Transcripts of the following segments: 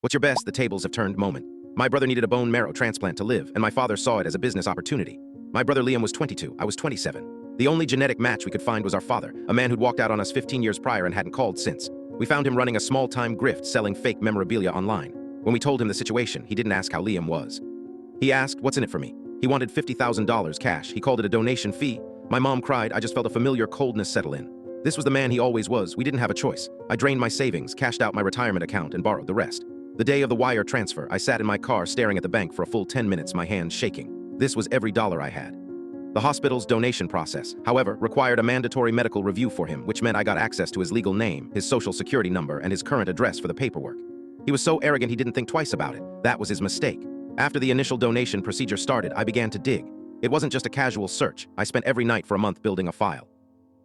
What's your best, the tables have turned moment? My brother needed a bone marrow transplant to live, and my father saw it as a business opportunity. My brother Liam was 22, I was 27. The only genetic match we could find was our father, a man who'd walked out on us 15 years prior and hadn't called since. We found him running a small-time grift selling fake memorabilia online. When we told him the situation, he didn't ask how Liam was. He asked, "What's in it for me?" He wanted $50,000 cash. He called it a donation fee. My mom cried. I just felt a familiar coldness settle in. This was the man he always was. We didn't have a choice. I drained my savings, cashed out my retirement account, and borrowed the rest. The day of the wire transfer, I sat in my car staring at the bank for a full 10 minutes, my hands shaking. This was every dollar I had. The hospital's donation process, however, required a mandatory medical review for him, which meant I got access to his legal name, his social security number, and his current address for the paperwork. He was so arrogant he didn't think twice about it. That was his mistake. After the initial donation procedure started, I began to dig. It wasn't just a casual search. I spent every night for a month building a file.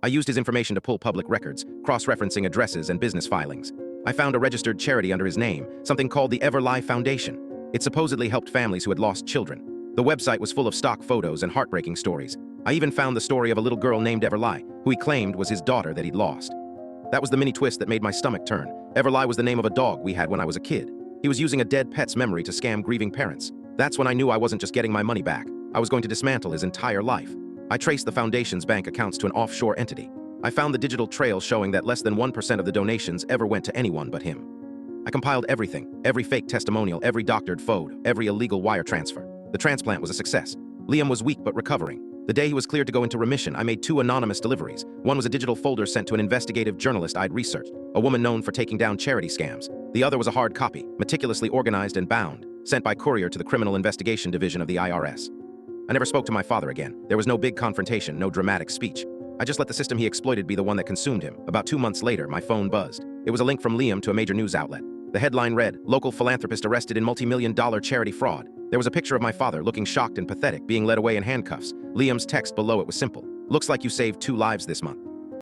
I used his information to pull public records, cross-referencing addresses and business filings. I found a registered charity under his name, something called the Everlie Foundation. It supposedly helped families who had lost children. The website was full of stock photos and heartbreaking stories. I even found the story of a little girl named Everlie, who he claimed was his daughter that he'd lost. That was the mini twist that made my stomach turn. Everlie was the name of a dog we had when I was a kid. He was using a dead pet's memory to scam grieving parents. That's when I knew I wasn't just getting my money back. I was going to dismantle his entire life. I traced the foundation's bank accounts to an offshore entity. I found the digital trail showing that less than 1% of the donations ever went to anyone but him. I compiled everything, every fake testimonial, every doctored photo, every illegal wire transfer. The transplant was a success. Liam was weak but recovering. The day he was cleared to go into remission, I made 2 anonymous deliveries. One was a digital folder sent to an investigative journalist I'd researched, a woman known for taking down charity scams. The other was a hard copy, meticulously organized and bound, sent by courier to the Criminal Investigation Division of the IRS. I never spoke to my father again. There was no big confrontation, no dramatic speech. I just let the system he exploited be the one that consumed him. About 2 months later, my phone buzzed. It was a link from Liam to a major news outlet. The headline read, "Local philanthropist arrested in multi-million-dollar charity fraud." There was a picture of my father looking shocked and pathetic, being led away in handcuffs. Liam's text below it was simple. "Looks like you saved 2 lives this month."